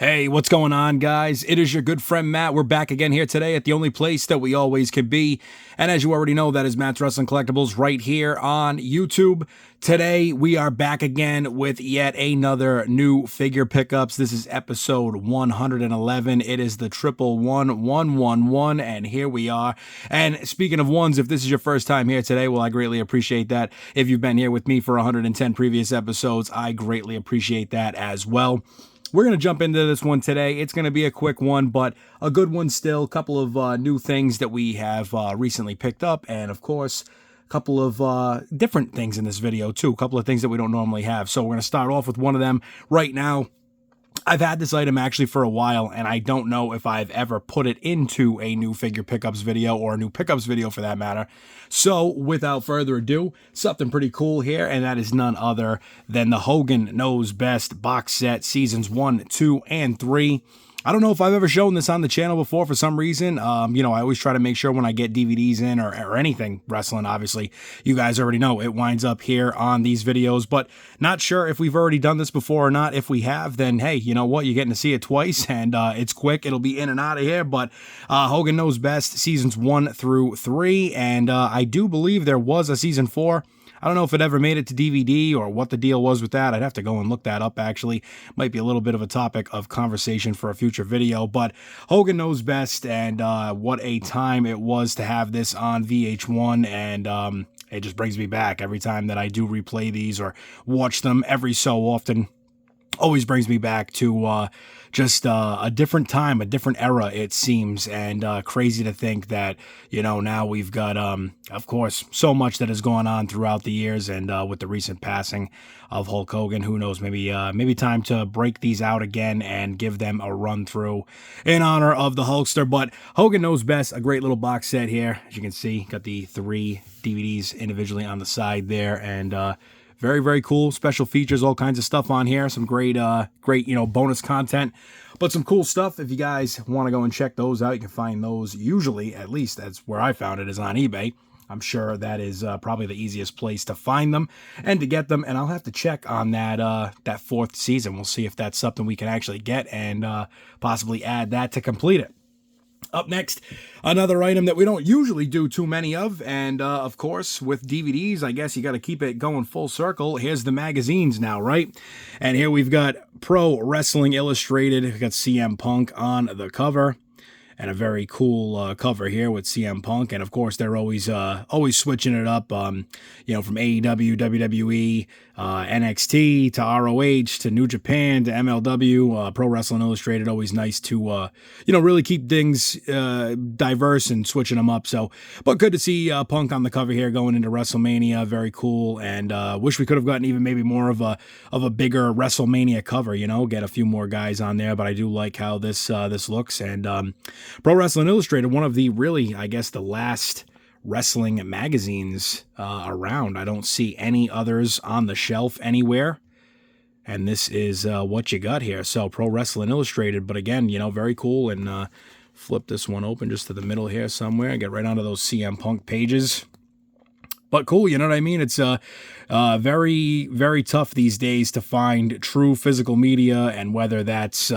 Hey, what's going on, guys? It is your good friend Matt. We're back again here today at the only place that we always can be. And as you already know, that is Matt's Wrestling Collectibles right here on YouTube. Today, we are back again with yet another new figure pickups. This is episode 111. It is the 111111, and here we are. And speaking of ones, if this is your first time here today, well, I greatly appreciate that. If you've been here with me for 110 previous episodes, I greatly appreciate that as well. We're going to jump into this one today. It's going to be a quick one, but a good one still. A couple of new things that we have recently picked up, and of course, a couple of different things in this video too. A couple of things that we don't normally have. So we're going to start off with one of them right now. I've had this item actually for a while, and I don't know if I've ever put it into a new figure pickups video or a new pickups video for that matter. So without further ado, something pretty cool here, and that is none other than the Hogan Knows Best box set, seasons 1, 2, and 3. I don't know if I've ever shown this on the channel before for some reason. I always try to make sure when I get DVDs in or anything wrestling, obviously, you guys already know it winds up here on these videos, but not sure if we've already done this before or not. If we have, then hey, you know what? You're getting to see it twice, and it's quick. It'll be in and out of here, but Hogan Knows Best, seasons 1 through 3, and I do believe there was a season 4. I don't know if it ever made it to DVD or what the deal was with that. I'd have to go and look that up, actually. Might be a little bit of a topic of conversation for a future video, but Hogan Knows Best, and what a time it was to have this on VH1, and it just brings me back every time that I do replay these or watch them every so often. Always brings me back to just a different time, a different era, it seems, and crazy to think that, you know, now we've got, of course, so much that has gone on throughout the years, and with the recent passing of Hulk Hogan, who knows, maybe time to break these out again and give them a run through in honor of the Hulkster. But Hogan Knows Best, a great little box set here. As you can see, got the 3 DVDs individually on the side there, and very, very cool. Special features, all kinds of stuff on here. Some great, bonus content. But some cool stuff. If you guys want to go and check those out, you can find those usually, at least that's where I found it, is on eBay. I'm sure that is probably the easiest place to find them and to get them. And I'll have to check on that 4th season. We'll see if that's something we can actually get and possibly add that to complete it. Up next, another item that we don't usually do too many of, and of course, with DVDs, I guess you got to keep it going full circle. Here's the magazines now, right? And here we've got Pro Wrestling Illustrated. We've got CM Punk on the cover, and a very cool cover here with CM Punk. And of course, they're always switching it up, from AEW, WWE, NXT to ROH to New Japan to MLW, Pro Wrestling Illustrated. Always nice to, really keep things diverse and switching them up. So, but good to see Punk on the cover here going into WrestleMania. Very cool. And wish we could have gotten even maybe more of a bigger WrestleMania cover. Get a few more guys on there. But I do like how this looks. And Pro Wrestling Illustrated, one of the really, I guess, the last wrestling magazines around. I don't see any others on the shelf anywhere. And this is what you got here. So Pro Wrestling Illustrated, but again, very cool. And flip this one open just to the middle here somewhere and get right onto those CM Punk pages. But cool, you know what I mean? It's very, very tough these days to find true physical media, and whether that's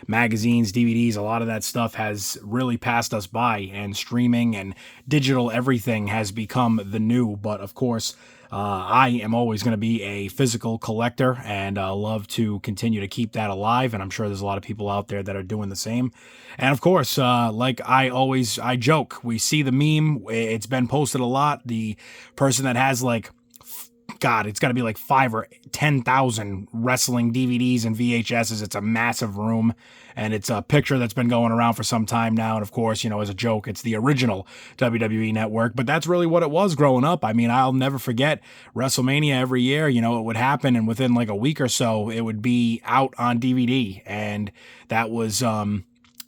magazines, DVDs, a lot of that stuff has really passed us by, and streaming and digital everything has become the new. But of course, I am always going to be a physical collector, and love to continue to keep that alive, and I'm sure there's a lot of people out there that are doing the same. And of course, like I joke, we see the meme, it's been posted a lot, the person that has it's got to be like 5 or 10,000 wrestling DVDs and VHSs. It's a massive room, and it's a picture that's been going around for some time now. And of course, as a joke, it's the original WWE Network, but that's really what it was growing up. I mean, I'll never forget WrestleMania every year. It would happen, and within like a week or so, it would be out on DVD, and that was,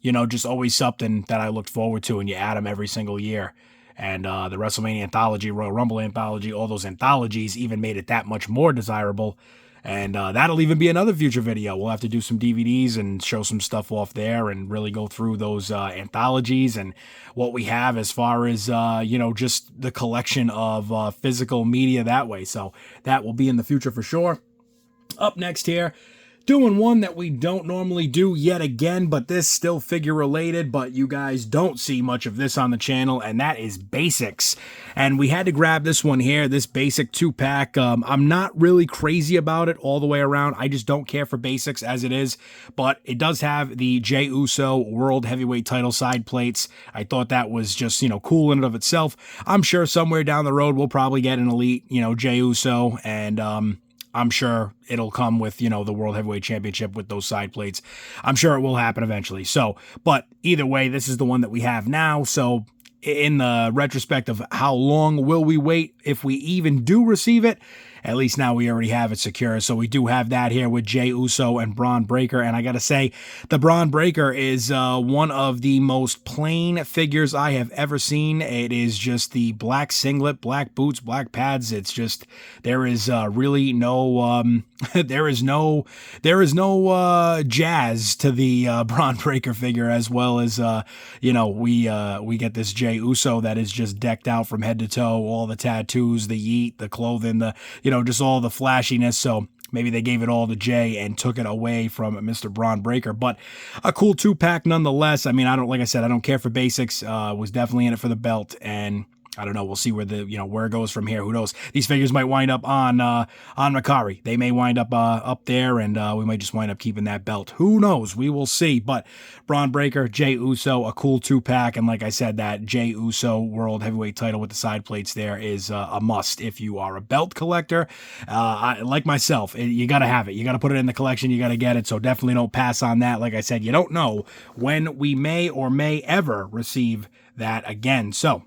just always something that I looked forward to, and you add them every single year. And the WrestleMania Anthology, Royal Rumble Anthology, all those anthologies even made it that much more desirable. And that'll even be another future video. We'll have to do some DVDs and show some stuff off there and really go through those anthologies and what we have as far as, just the collection of physical media that way. So that will be in the future for sure. Up next here, Doing one that we don't normally do yet again, but this still figure related, but you guys don't see much of this on the channel, and that is basics. And we had to grab this one here, this basic 2-pack. I'm not really crazy about it all the way around. I just don't care for basics as it is, but it does have the Jey Uso World Heavyweight title side plates. I thought that was just, cool in and of itself. I'm sure somewhere down the road we'll probably get an elite, Jey Uso, and I'm sure it'll come with, the World Heavyweight Championship with those side plates. I'm sure it will happen eventually. So, but either way, this is the one that we have now. So in the retrospect of how long will we wait if we even do receive it, at least now we already have it secure. So we do have that here with Jey Uso and Bron Breakker. And I got to say, the Bron Breakker is one of the most plain figures I have ever seen. It is just the black singlet, black boots, black pads. It's just, there is really no, there is no jazz to the Bron Breakker figure, as well as, we get this Jey Uso that is just decked out from head to toe, all the tattoos, the yeet, the clothing, just all the flashiness. So maybe they gave it all to Jey and took it away from Mr. Bron Breakker, but a cool 2-pack nonetheless. I mean, like I said, I don't care for basics. Was definitely in it for the belt, and I don't know. We'll see where where it goes from here. Who knows? These figures might wind up on MERCARI. They may wind up up there, and we might just wind up keeping that belt. Who knows? We will see. But Bron Breakker, Jey Uso, a cool 2-pack, and like I said, that Jey Uso World Heavyweight title with the side plates there is a must if you are a belt collector. Like myself, you got to have it. You got to put it in the collection. You got to get it. So definitely don't pass on that. Like I said, you don't know when we may or may ever receive that again. So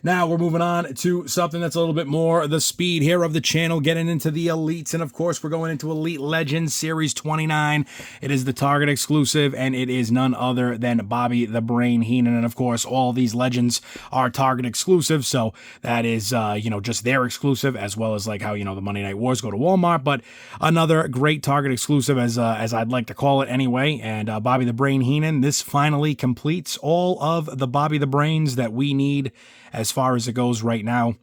now we're moving on to something that's a little bit more the speed here of the channel, getting into the elites. And of course, we're going into Elite Legends Series 29. It is the Target exclusive, and it is none other than Bobby the Brain Heenan. And of course, all these legends are Target exclusive. So that is, just their exclusive, as well as like how, the Monday Night Wars go to Walmart. But another great Target exclusive, as I'd like to call it anyway. And Bobby the Brain Heenan, this finally completes all of the Bobby the Brains that we need as far as it goes right now.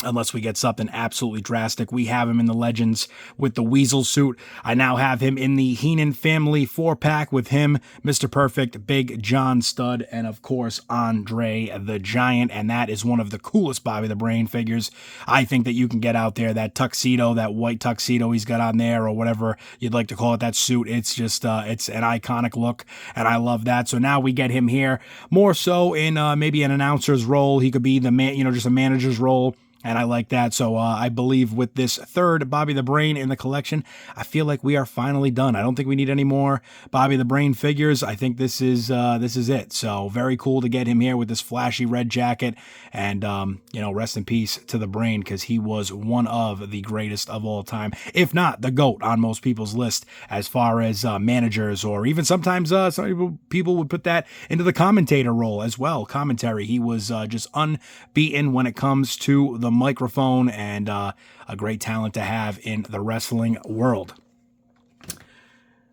Unless we get something absolutely drastic. We have him in the Legends with the Weasel suit. I now have him in the Heenan family 4-pack with him, Mr. Perfect, Big John Studd, and of course, Andre the Giant. And that is one of the coolest Bobby the Brain figures I think that you can get out there. That tuxedo, that white tuxedo he's got on there, or whatever you'd like to call it, that suit. It's just, it's an iconic look, and I love that. So now we get him here more so in maybe an announcer's role. He could be the man, just a manager's role. And I like that. So I believe with this third Bobby the Brain in the collection, I feel like we are finally done. I don't think we need any more Bobby the Brain figures. I think this is it. So very cool to get him here with this flashy red jacket. And, rest in peace to the Brain, because he was one of the greatest of all time, if not the GOAT on most people's list as far as managers, or even sometimes some people would put that into the commentator role as well. Commentary. He was just unbeaten when it comes to the microphone, and a great talent to have in the wrestling world.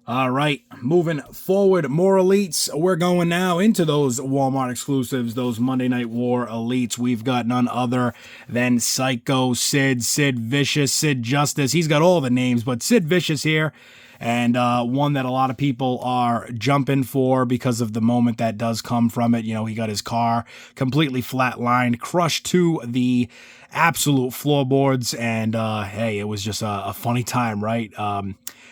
All right, moving forward, more elites. We're going now into those Walmart exclusives, those Monday Night War elites. We've got none other than Psycho Sid, Sid Vicious, Sid Justice. He's got all the names, but Sid Vicious here. And one that a lot of people are jumping for because of the moment that does come from it. He got his car completely flatlined, crushed to the absolute floorboards. And hey, it was just a funny time, right?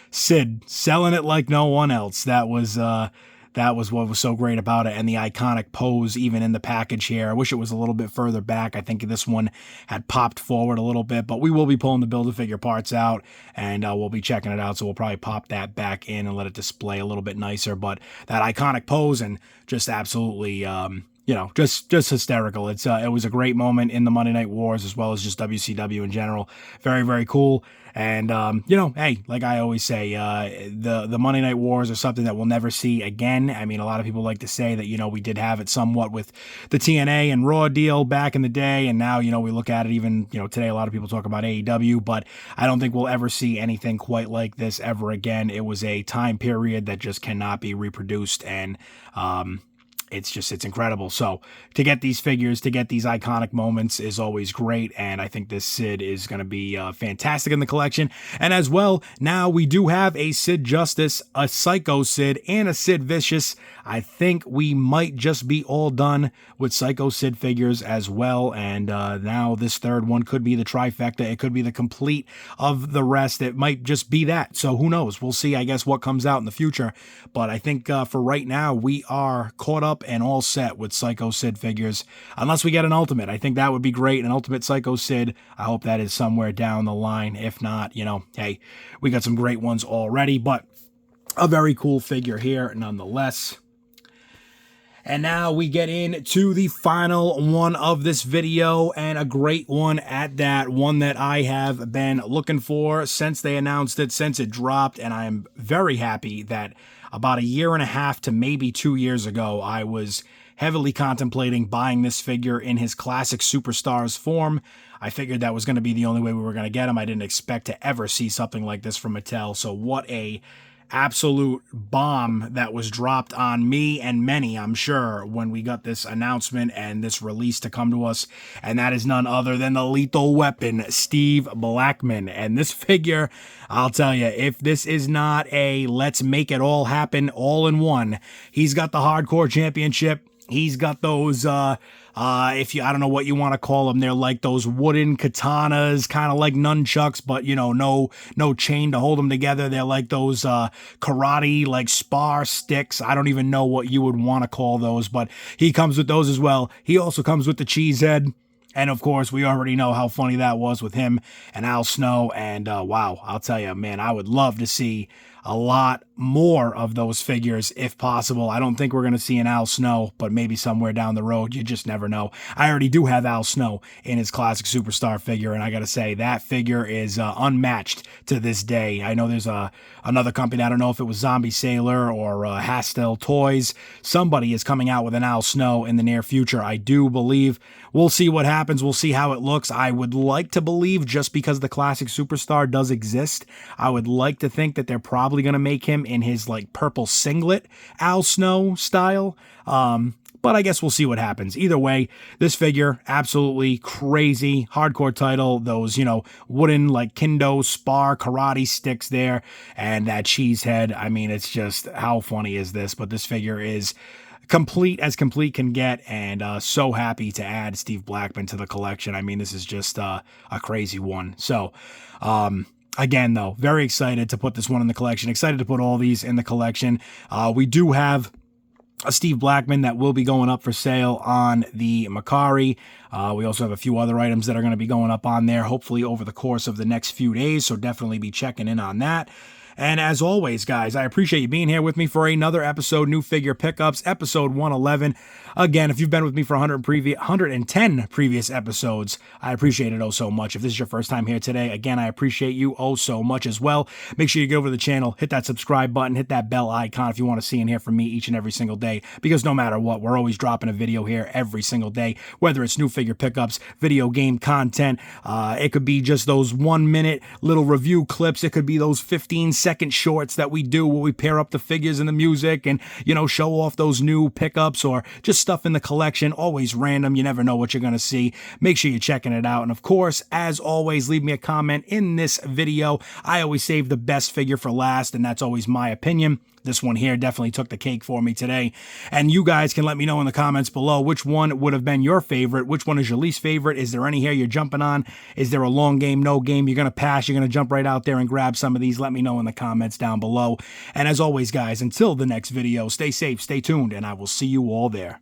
Sid selling it like no one else. That was what was so great about it, and the iconic pose even in the package here. I wish it was a little bit further back. I think this one had popped forward a little bit, but we will be pulling the Build-A-Figure parts out, and we'll be checking it out, so we'll probably pop that back in and let it display a little bit nicer. But that iconic pose, and just absolutely just hysterical. It was a great moment in the Monday Night Wars, as well as just WCW in general. Very, very cool. And, hey, like I always say, the Monday Night Wars are something that we'll never see again. I mean, a lot of people like to say that, we did have it somewhat with the TNA and Raw deal back in the day. And now, we look at it even, today, a lot of people talk about AEW, but I don't think we'll ever see anything quite like this ever again. It was a time period that just cannot be reproduced. And, it's incredible. So to get these figures, to get these iconic moments is always great, and I think this Sid is going to be fantastic in the collection. And as well, now we do have a Sid Justice, a Psycho Sid, and a Sid Vicious. I think we might just be all done with Psycho Sid figures as well, and now this third one could be the trifecta. It could be the complete of the rest. It might just be that. So who knows? We'll see, I guess, what comes out in the future. But I think for right now, we are caught up and all set with Psycho Sid figures, unless we get an Ultimate. I think that would be great, an Ultimate Psycho Sid. I hope that is somewhere down the line. If not, you know, hey, we got some great ones already, but a very cool figure here nonetheless. And now we get into the final one of this video, and a great one at that, one that I have been looking for since they announced it, since it dropped, and I am very happy that about a year and a half to maybe 2 years ago, I was heavily contemplating buying this figure in his Classic Superstars form. I figured that was going to be the only way we were going to get him. I didn't expect to ever see something like this from Mattel, so what a absolute bomb that was dropped on me and many, I'm sure, when we got this announcement and this release to come to us. And that is none other than the Lethal Weapon, Steve Blackman. And this figure, I'll tell you, if this is not a let's make it all happen all in one, he's got the Hardcore Championship. He's got those, I don't know what you want to call them. They're like those wooden katanas, kind of like nunchucks, but, you know, no chain to hold them together. They're like those, karate, like spar sticks. I don't even know what you would want to call those, but he comes with those as well. He also comes with the cheese head. And of course, we already know how funny that was with him and Al Snow. And wow, I'll tell you, man, I would love to see a lot more of those figures if possible. I don't think we're going to see an Al Snow, but maybe somewhere down the road. You just never know. I already do have Al Snow in his Classic Superstar figure, and I got to say, that figure is unmatched to this day. I know there's another company, I don't know if it was Zombie Sailor or Hastel Toys. Somebody is coming out with an Al Snow in the near future, I do believe. We'll see what happens. We'll see how it looks. I would like to believe, just because the Classic Superstar does exist, I would like to think that they're probably going to make him in his like purple singlet Al Snow style. But I guess we'll see what happens. Either way, this figure, absolutely crazy. Hardcore title, those, you know, wooden like kendo spar karate sticks there, and that cheese head. I mean, it's just, how funny is this? But this figure is complete as complete can get, and so happy to add Steve Blackman to the collection. I mean, this is just a crazy one. So, again, though, very excited to put this one in the collection. Excited to put all these in the collection. We do have a Steve Blackman that will be going up for sale on the MERCARI. We also have a few other items that are going to be going up on there, hopefully over the course of the next few days, so definitely be checking in on that. And as always, guys, I appreciate you being here with me for another episode, New Figure Pickups, episode 111. Again, if you've been with me for 110 previous episodes, I appreciate it oh so much. If this is your first time here today, again, I appreciate you oh so much as well. Make sure you go over to the channel, hit that subscribe button, hit that bell icon if you want to see and hear from me each and every single day, because no matter what, we're always dropping a video here every single day, whether it's New Figure Pickups, video game content, it could be just those 1 minute little review clips, it could be those 15-second shorts that we do where we pair up the figures and the music and, you know, show off those new pickups or just stuff in the collection. Always random. You never know what you're going to see. Make sure you're checking it out. And of course, as always, leave me a comment in this video. I always save the best figure for last, and that's always my opinion. This one here definitely took the cake for me today. And you guys can let me know in the comments below which one would have been your favorite. Which one is your least favorite? Is there any here you're jumping on? Is there a long game, no game? You're going to pass? You're going to jump right out there and grab some of these? Let me know in the comments down below. And as always, guys, until the next video, stay safe, stay tuned, and I will see you all there.